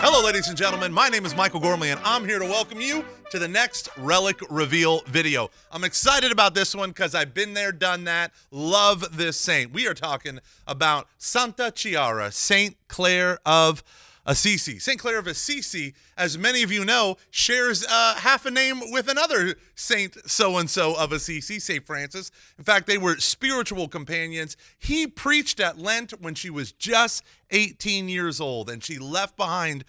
Hello, ladies and gentlemen. My name is Michael Gormley, and I'm here to welcome you to the next Relic Reveal video. I'm excited about this one because I've been there, done that. Love this saint. We are talking about Santa Chiara, Saint Clare of Assisi. Saint Clare of Assisi, as many of you know, shares half a name with another Saint so-and-so of Assisi, Saint Francis. In fact, they were spiritual companions. He preached at Lent when she was just 18 years old, and she left behind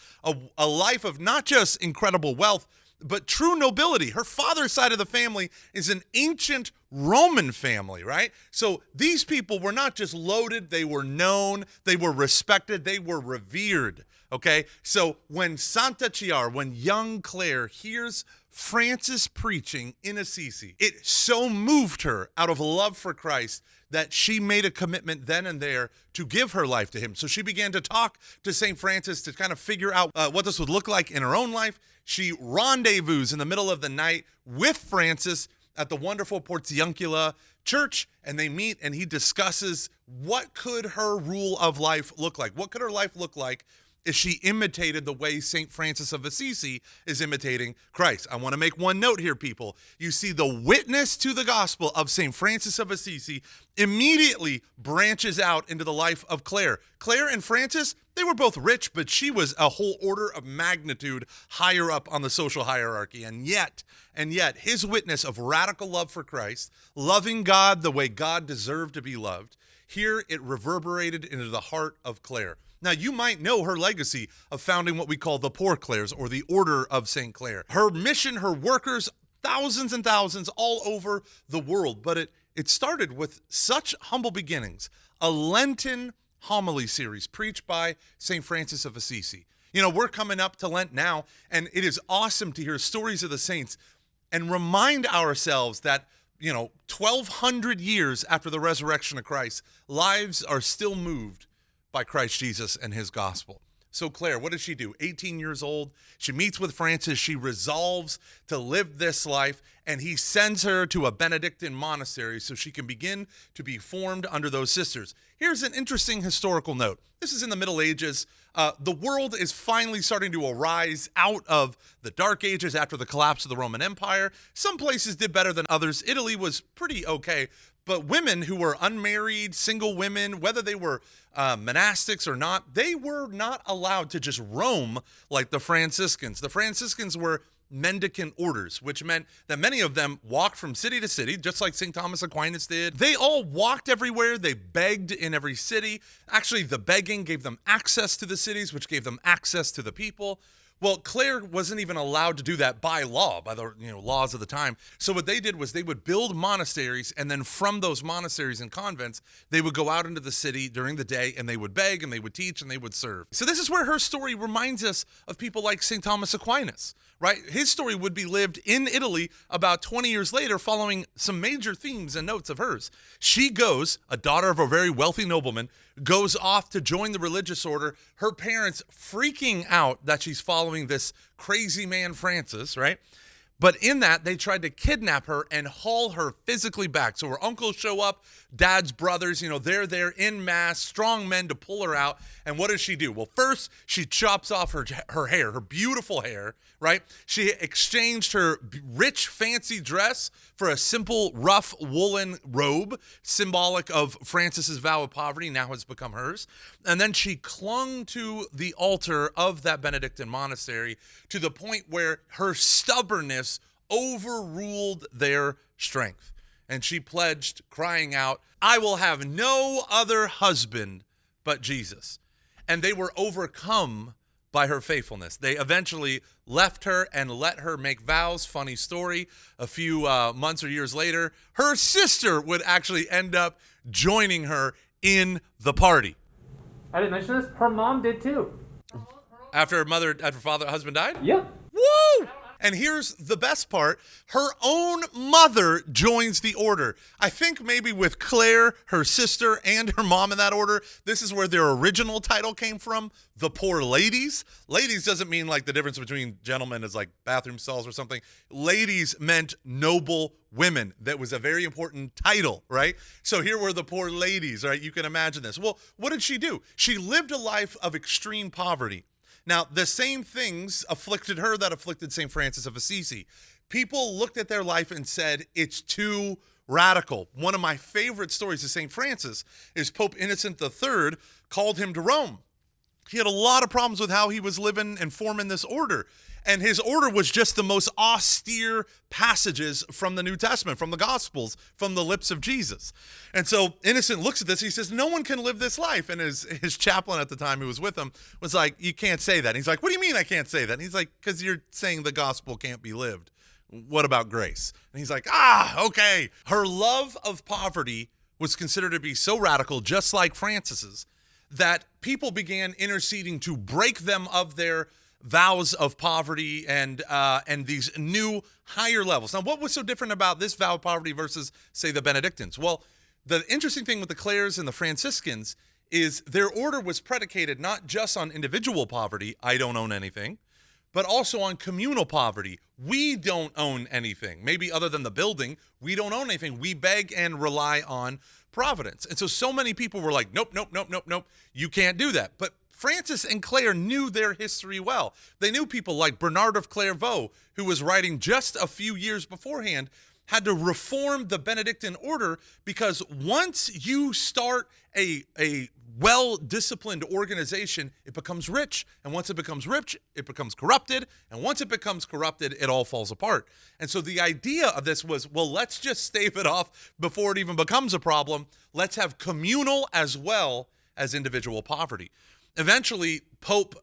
a life of not just incredible wealth, but true nobility. Her father's side of the family is an ancient Roman family, right? So these people were not just loaded, they were known, they were respected, they were revered. Okay, so when Santa Chiara, when young Clare hears Francis preaching in Assisi, it so moved her out of love for Christ that she made a commitment then and there to give her life to him. So she began to talk to St. Francis to kind of figure out what this would look like in her own life. She rendezvous in the middle of the night with Francis at the wonderful Portiuncula church, and they meet, and he discusses what could her rule of life look like? What could her life look like if she imitated the way St. Francis of Assisi is imitating Christ? I want to make one note here, people. You see, the witness to the gospel of St. Francis of Assisi immediately branches out into the life of Clare. Clare and Francis, they were both rich, but she was a whole order of magnitude higher up on the social hierarchy. And yet, his witness of radical love for Christ, loving God the way God deserved to be loved, here it reverberated into the heart of Clare. Now, you might know her legacy of founding what we call the Poor Clares, or the Order of St. Clare. Her mission, her workers, thousands and thousands all over the world. But it started with such humble beginnings, a Lenten homily series preached by St. Francis of Assisi. You know, we're coming up to Lent now, and it is awesome to hear stories of the saints and remind ourselves that, 1,200 years after the resurrection of Christ, lives are still moved by Christ Jesus and his gospel. So Clare, what does she do? 18 years old, she meets with Francis, she resolves to live this life, and he sends her to a Benedictine monastery so she can begin to be formed under those sisters. Here's an interesting historical note. This is in the Middle Ages. The world is finally starting to arise out of the Dark Ages after the collapse of the Roman Empire. Some places did better than others. Italy was pretty okay. But women who were unmarried, single women, whether they were monastics or not, they were not allowed to just roam like the Franciscans. The Franciscans were mendicant orders, which meant that many of them walked from city to city, just like St. Thomas Aquinas did. They all walked everywhere. They begged in every city. Actually, the begging gave them access to the cities, which gave them access to the people. Well, Clare wasn't even allowed to do that by law, by the laws of the time. So what they did was they would build monasteries, and then from those monasteries and convents, they would go out into the city during the day, and they would beg, and they would teach, and they would serve. So this is where her story reminds us of people like St. Thomas Aquinas, right? His story would be lived in Italy about 20 years later, following some major themes and notes of hers. She goes, a daughter of a very wealthy nobleman, goes off to join the religious order, her parents freaking out that she's following this crazy man Francis, right? But in that, they tried to kidnap her and haul her physically back. So her uncles show up, dad's brothers, they're there in mass, strong men to pull her out. And what does she do? Well, first, she chops off her hair, her beautiful hair, right? She exchanged her rich, fancy dress for a simple, rough woolen robe, symbolic of Francis's vow of poverty, now has become hers. And then she clung to the altar of that Benedictine monastery to the point where her stubbornness overruled their strength. And she pledged, crying out, "I will have no other husband but Jesus." And they were overcome by her faithfulness. They eventually left her and let her make vows. Funny story, a few months or years later, her sister would actually end up joining her in the party. I didn't mention this. Her mom did too. After husband died? Yep. Woo! And here's the best part. Her own mother joins the order. I think maybe with Clare, her sister, and her mom in that order, this is where their original title came from, the Poor Ladies. Ladies doesn't mean like the difference between gentlemen is like bathroom stalls or something. Ladies meant noble women. That was a very important title, right? So here were the Poor Ladies, right? You can imagine this. Well, what did she do? She lived a life of extreme poverty. Now, the same things afflicted her that afflicted St. Francis of Assisi. People looked at their life and said, it's too radical. One of my favorite stories of St. Francis is Pope Innocent III called him to Rome. He had a lot of problems with how he was living and forming this order. And his order was just the most austere passages from the New Testament, from the Gospels, from the lips of Jesus. And so Innocent looks at this, he says, no one can live this life. And his chaplain at the time who was with him was like, you can't say that. And he's like, what do you mean I can't say that? And he's like, because you're saying the gospel can't be lived. What about grace? And he's like, okay. Her love of poverty was considered to be so radical, just like Francis's, that people began interceding to break them of their vows of poverty and these new higher levels. Now, what was so different about this vow of poverty versus, say, the Benedictines? Well, the interesting thing with the Clares and the Franciscans is their order was predicated not just on individual poverty, I don't own anything, but also on communal poverty. We don't own anything. Maybe other than the building, we don't own anything. We beg and rely on providence. And so many people were like, nope, you can't do that. But Francis and Clare knew their history well. They knew people like Bernard of Clairvaux, who was writing just a few years beforehand, had to reform the Benedictine order because once you start a well-disciplined organization, it becomes rich. And once it becomes rich, it becomes corrupted. And once it becomes corrupted, it all falls apart. And so the idea of this was, well, let's just stave it off before it even becomes a problem. Let's have communal as well as individual poverty. Eventually, Pope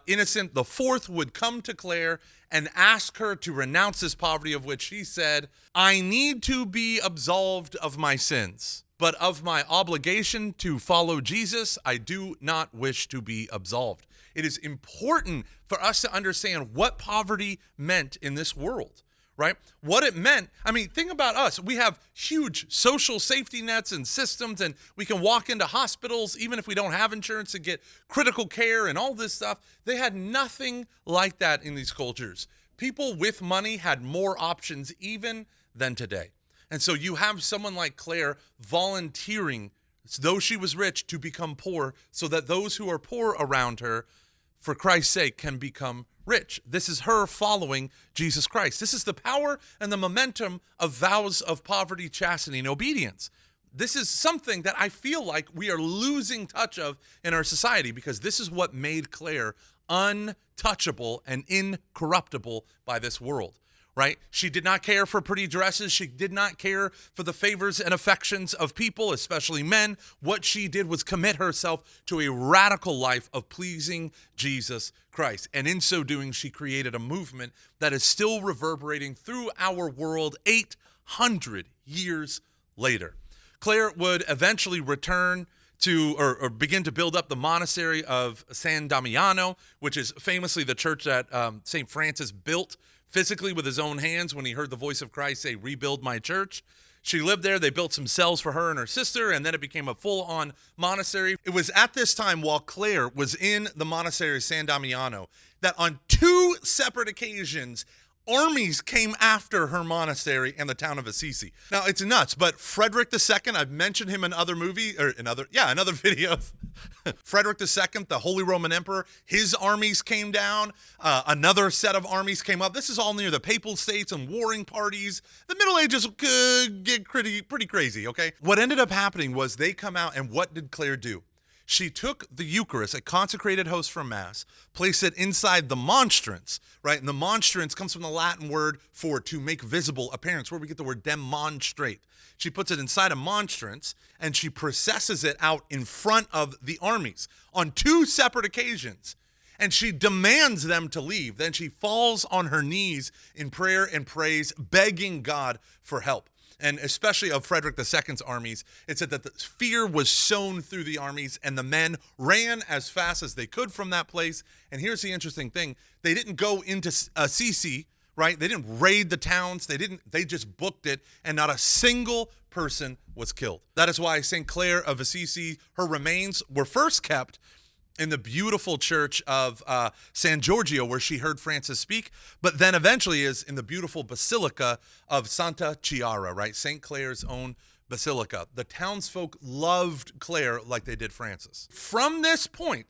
Innocent IV would come to Clare and ask her to renounce this poverty, of which she said, I need to be absolved of my sins, but of my obligation to follow Jesus, I do not wish to be absolved. It is important for us to understand what poverty meant in this world. Right? What it meant, think about us. We have huge social safety nets and systems, and we can walk into hospitals, even if we don't have insurance, to get critical care and all this stuff. They had nothing like that in these cultures. People with money had more options even than today. And so you have someone like Clare volunteering, though she was rich, to become poor so that those who are poor around her, for Christ's sake, can become rich. This is her following Jesus Christ. This is the power and the momentum of vows of poverty, chastity, and obedience. This is something that I feel like we are losing touch of in our society because this is what made Clare untouchable and incorruptible by this world. Right? She did not care for pretty dresses. She did not care for the favors and affections of people, especially men. What she did was commit herself to a radical life of pleasing Jesus Christ. And in so doing, she created a movement that is still reverberating through our world 800 years later. Clare would eventually return to or begin to build up the monastery of San Damiano, which is famously the church that St. Francis built physically with his own hands when he heard the voice of Christ say, rebuild my church. She lived there. They built some cells for her and her sister, and then it became a full-on monastery. It was at this time while Clare was in the monastery of San Damiano that on two separate occasions, armies came after her monastery and the town of Assisi. Now, it's nuts, but Frederick II, I've mentioned him in other videos. Frederick II, the Holy Roman Emperor, his armies came down. Another set of armies came up. This is all near the Papal States and warring parties. The Middle Ages could get pretty crazy, okay? What ended up happening was they come out, and what did Clare do? She took the Eucharist, a consecrated host for Mass, placed it inside the monstrance, right? And the monstrance comes from the Latin word for to make visible appearance, where we get the word demonstrate. She puts it inside a monstrance, and she processes it out in front of the armies on two separate occasions. And she demands them to leave. Then she falls on her knees in prayer and prays, begging God for help. And especially of Frederick II's armies, it said that the fear was sown through the armies and the men ran as fast as they could from that place. And here's the interesting thing. They didn't go into Assisi, right? They didn't raid the towns. They just booked it, and not a single person was killed. That is why Saint Clare of Assisi, her remains were first kept in the beautiful church of San Giorgio, where she heard Francis speak, but then eventually is in the beautiful basilica of Santa Chiara, right? St. Clare's own basilica. The townsfolk loved Clare like they did Francis. From this point,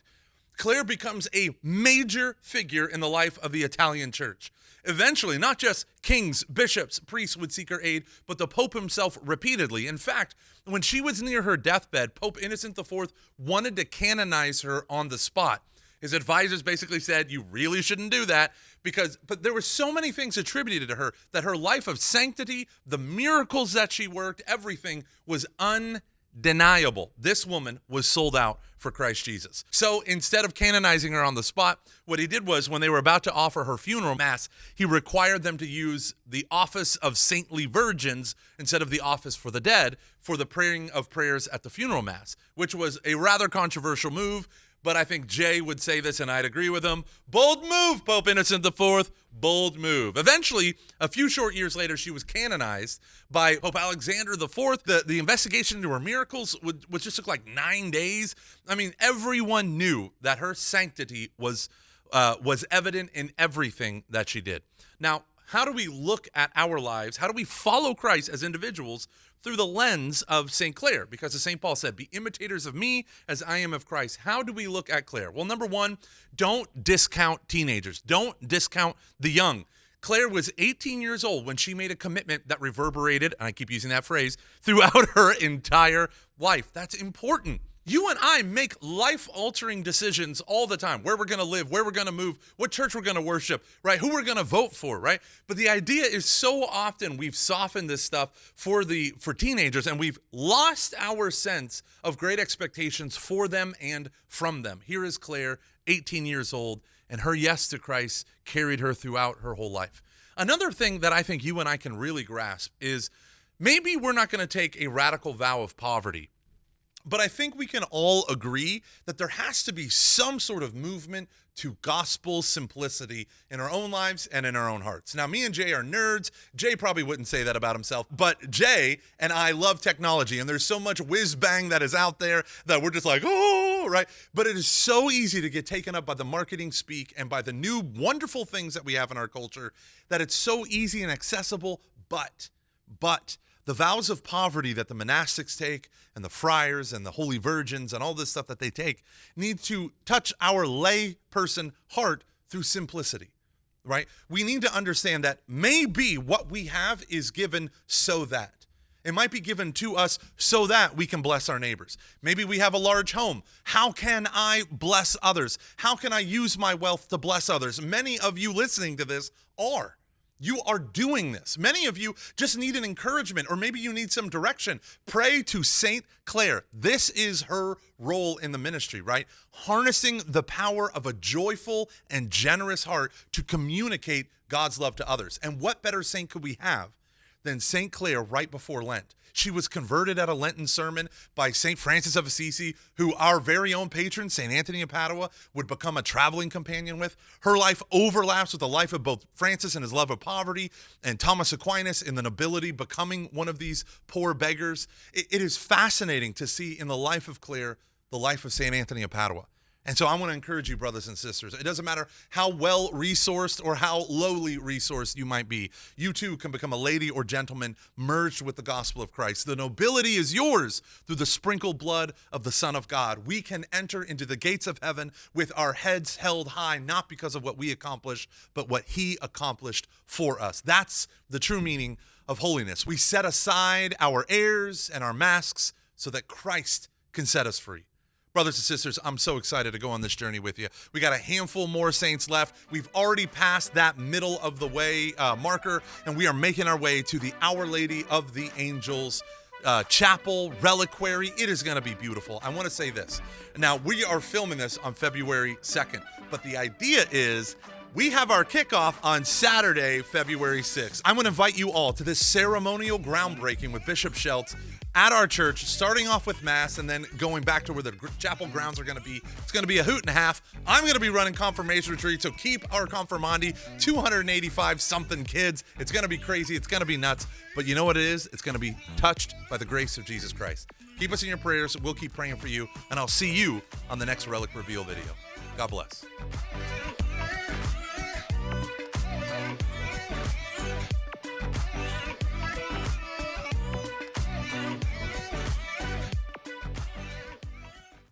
Clare becomes a major figure in the life of the Italian church. Eventually, not just kings, bishops, priests would seek her aid, but the Pope himself repeatedly. In fact, when she was near her deathbed, Pope Innocent IV wanted to canonize her on the spot. His advisors basically said, you really shouldn't do that, but there were so many things attributed to her that her life of sanctity, the miracles that she worked, everything was undeniable. This woman was sold out for Christ Jesus. So instead of canonizing her on the spot, what he did was when they were about to offer her funeral mass, he required them to use the office of saintly virgins instead of the office for the dead for the praying of prayers at the funeral mass, which was a rather controversial move. But I think Jay would say this, and I'd agree with him. Bold move, Pope Innocent IV. Bold move. Eventually, a few short years later, she was canonized by Pope Alexander IV. The investigation into her miracles would just took like 9 days. I mean, everyone knew that her sanctity was evident in everything that she did. Now, how do we look at our lives? How do we follow Christ as individuals through the lens of St. Clare? Because as St. Paul said, be imitators of me as I am of Christ. How do we look at Clare? Well, number one, don't discount teenagers. Don't discount the young. Clare was 18 years old when she made a commitment that reverberated, and I keep using that phrase, throughout her entire life. That's important. You and I make life-altering decisions all the time, where we're going to live, where we're going to move, what church we're going to worship, right? Who we're going to vote for, right? But the idea is so often we've softened this stuff for teenagers, and we've lost our sense of great expectations for them and from them. Here is Clare, 18 years old, and her yes to Christ carried her throughout her whole life. Another thing that I think you and I can really grasp is maybe we're not going to take a radical vow of poverty, but I think we can all agree that there has to be some sort of movement to gospel simplicity in our own lives and in our own hearts. Now, me and Jay are nerds. Jay probably wouldn't say that about himself, but Jay and I love technology, and there's so much whiz-bang that is out there that we're just like, oh, right? But it is so easy to get taken up by the marketing speak and by the new wonderful things that we have in our culture that it's so easy and accessible, but the vows of poverty that the monastics take and the friars and the holy virgins and all this stuff that they take need to touch our lay person heart through simplicity, right? We need to understand that maybe what we have is given so that. It might be given to us so that we can bless our neighbors. Maybe we have a large home. How can I bless others? How can I use my wealth to bless others? Many of you listening to this are. You are doing this. Many of you just need an encouragement, or maybe you need some direction. Pray to Saint Clare. This is her role in the ministry, right? Harnessing the power of a joyful and generous heart to communicate God's love to others. And what better saint could we have than Saint Clare right before Lent? She was converted at a Lenten sermon by St. Francis of Assisi, who our very own patron, St. Anthony of Padua, would become a traveling companion with. Her life overlaps with the life of both Francis and his love of poverty, and Thomas Aquinas in the nobility becoming one of these poor beggars. It is fascinating to see in the life of Clare, the life of St. Anthony of Padua. And so I want to encourage you, brothers and sisters, it doesn't matter how well-resourced or how lowly resourced you might be. You too can become a lady or gentleman merged with the gospel of Christ. The nobility is yours through the sprinkled blood of the Son of God. We can enter into the gates of heaven with our heads held high, not because of what we accomplish, but what he accomplished for us. That's the true meaning of holiness. We set aside our airs and our masks so that Christ can set us free. Brothers and sisters, I'm so excited to go on this journey with you. We got a handful more saints left. We've already passed that middle of the way marker, and we are making our way to the Our Lady of the Angels chapel, reliquary. It is going to be beautiful. I want to say this. Now, we are filming this on February 2nd, but the idea is we have our kickoff on Saturday, February 6th. I'm going to invite you all to this ceremonial groundbreaking with Bishop Schultz at our church, starting off with Mass and then going back to where the chapel grounds are going to be. It's going to be a hoot and a half. I'm going to be running confirmation retreat, so keep our confirmandi, 285-something kids. It's going to be crazy. It's going to be nuts. But you know what it is? It's going to be touched by the grace of Jesus Christ. Keep us in your prayers. We'll keep praying for you, and I'll see you on the next Relic Reveal video. God bless.